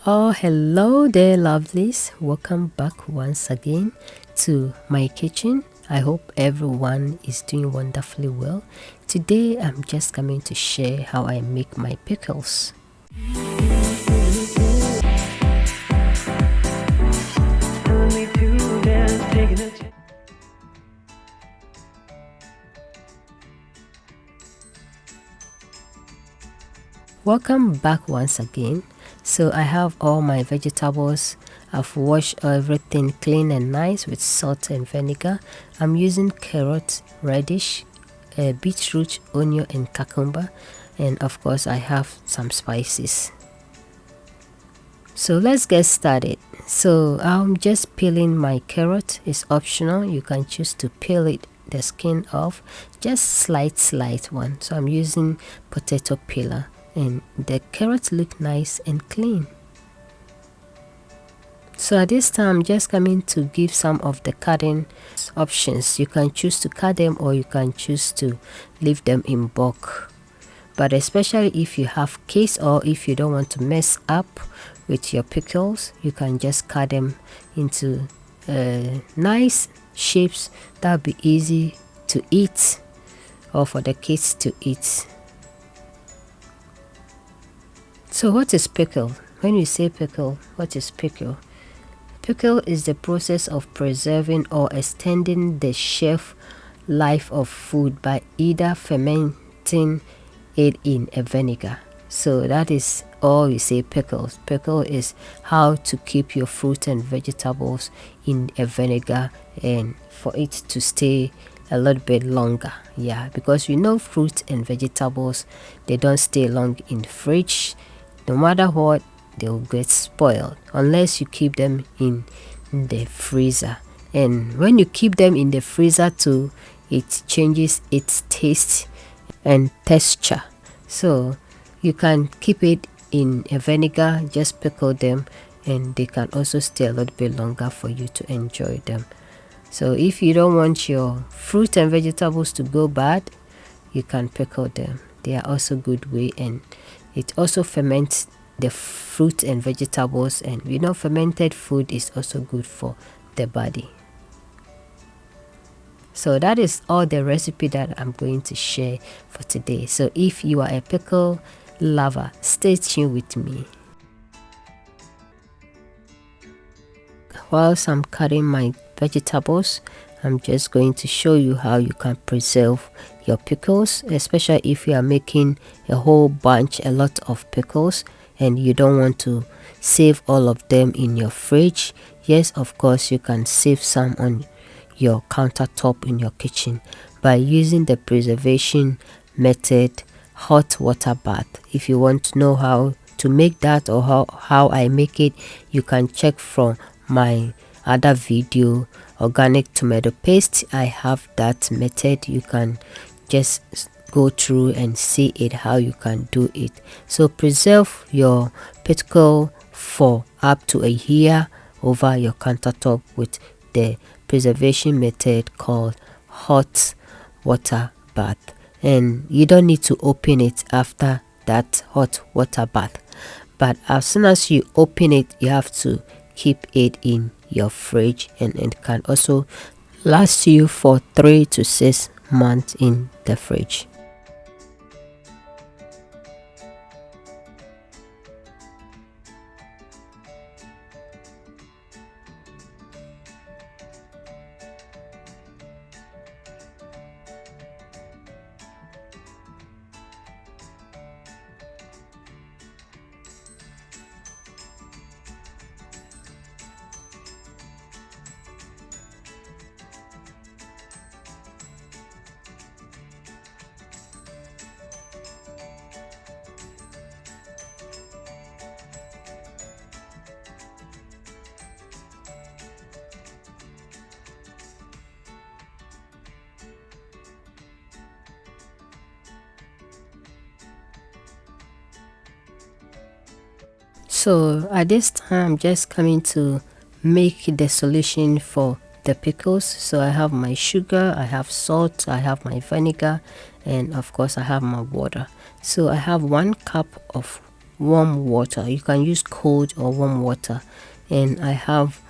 Oh, hello there, lovelies. Welcome back once again to my kitchen. I hope everyone is doing wonderfully well. Today, I'm just coming to share how I make my pickles. Welcome back once again. So I have all my vegetables. I've washed everything clean and nice with salt and vinegar. I'm using carrot, radish, beetroot, onion and cucumber, and of course I have some spices. So let's get started. So I'm just peeling my carrot. It's optional. You can choose to peel it the skin off, just slight one. So I'm using potato peeler, and the carrots look nice and clean. So at this time, I'm just coming to give some of the cutting options. You can choose to cut them or you can choose to leave them in bulk. But especially if you have kids or if you don't want to mess up with your pickles, you can just cut them into nice shapes that will be easy to eat or for the kids to eat. So what is pickle? When you say pickle, what is pickle? Pickle is the process of preserving or extending the shelf life of food by either fermenting it in a vinegar. So that is all we say pickles. Pickle is how to keep your fruit and vegetables in a vinegar and for it to stay a little bit longer. Yeah, because we know fruit and vegetables, they don't stay long in the fridge. No matter what, they'll get spoiled unless you keep them in the freezer. And when you keep them in the freezer too, it changes its taste and texture. So you can keep it in a vinegar, just pickle them, and they can also stay a little bit longer for you to enjoy them. So if you don't want your fruit and vegetables to go bad, you can pickle them. They are also good way, and it also ferments the fruit and vegetables, and we know fermented food is also good for the body. So that is all the recipe that I'm going to share for today. So if you are a pickle lover, stay tuned with me. Whilst I'm cutting my vegetables, I'm just going to show you how you can preserve your pickles, especially if you are making a whole bunch, a lot of pickles, and you don't want to save all of them in your fridge. Yes, of course, you can save some on your countertop in your kitchen by using the preservation method, hot water bath. If you want to know how to make that or how I make it, you can check from my other video, organic tomato paste. I have that method. You can just go through and see it, how you can do it. So preserve your pickle for up to a year over your countertop with the preservation method called hot water bath. And you don't need to open it after that hot water bath, but as soon as you open it, you have to keep it in your fridge, and it can also last you for 3 to 6 months in the fridge. So at this time, I'm just coming to make the solution for the pickles. So I have my sugar, I have salt, I have my vinegar, and of course I have my water. So I have 1 cup of warm water. You can use cold or warm water, and I have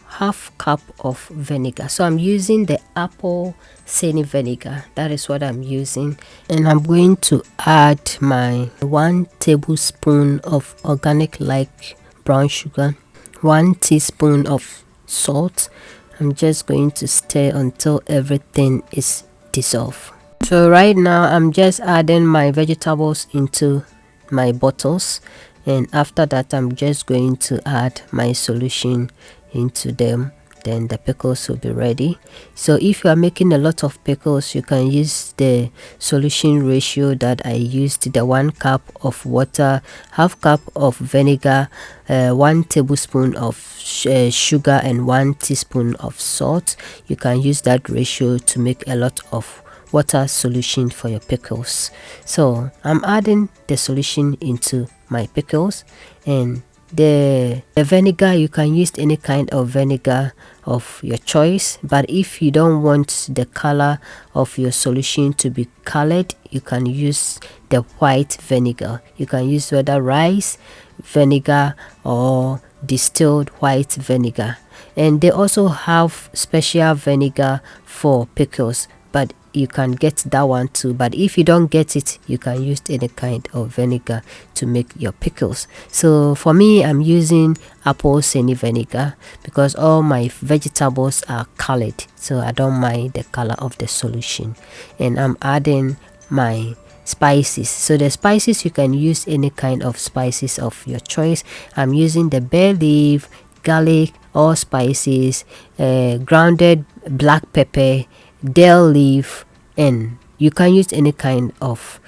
half cup of vinegar. So I'm using the apple cider vinegar. That is what I'm using, and I'm going to add my 1 tablespoon of organic like brown sugar, 1 teaspoon of salt. I'm just going to stir until everything is dissolved. So right now I'm just adding my vegetables into my bottles, and after that I'm just going to add my solution into them. Then the pickles will be ready. So if you are making a lot of pickles, you can use the solution ratio that I used: the 1 cup of water, half cup of vinegar, 1 tablespoon of sugar, and 1 teaspoon of salt. You can use that ratio to make a lot of water solution for your pickles. So I'm adding the solution into my pickles, and the vinegar, you can use any kind of vinegar of your choice, but if you don't want the color of your solution to be colored, you can use the white vinegar. You can use whether rice vinegar or distilled white vinegar. And they also have special vinegar for pickles, but you can get that one too. But if you don't get it, you can use any kind of vinegar to make your pickles. So for me, I'm using apple cider vinegar because all my vegetables are colored, so I don't mind the color of the solution. And I'm adding my spices. So the spices, you can use any kind of spices of your choice. I'm using the bay leaf, garlic, all spices, grounded black pepper, dill leaf, and you can use any kind of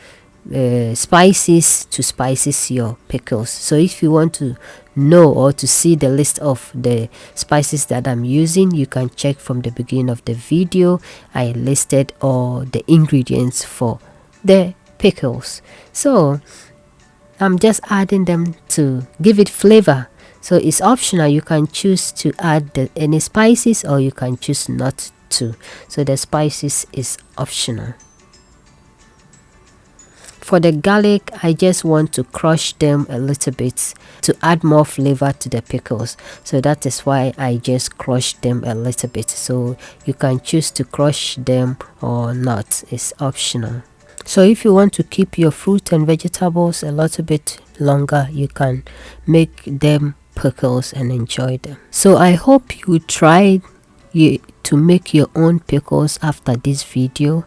spices to spices your pickles. So if you want to know or to see the list of the spices that I'm using, you can check from the beginning of the video. I listed all the ingredients for the pickles. So I'm just adding them to give it flavor. So it's optional. You can choose to add any spices, or you can choose not to. So the spices is optional. For the garlic, I just want to crush them a little bit to add more flavor to the pickles. So that is why I just crush them a little bit. So you can choose to crush them or not. It's optional. So if you want to keep your fruit and vegetables a little bit longer, you can make them pickles and enjoy them. So I hope you tried to make your own pickles after this video.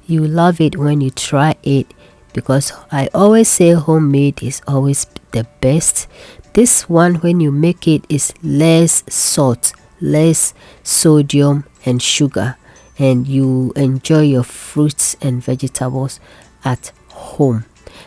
You love it when you try it, because I always say homemade is always the best. This one, when you make it, is less salt, less sodium and sugar, and you enjoy your fruits and vegetables at home.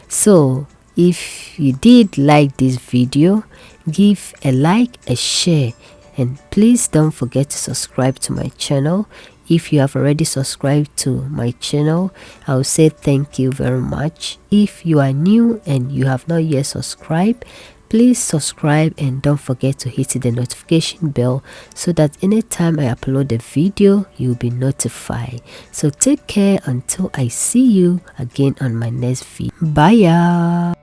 So if you did like this video, give a like, a share, and please don't forget to subscribe to my channel. If you have already subscribed to my channel, I will say thank you very much. If you are new and you have not yet subscribed, please subscribe, and don't forget to hit the notification bell so that anytime I upload a video, you'll be notified. So take care until I see you again on my next video. Bye.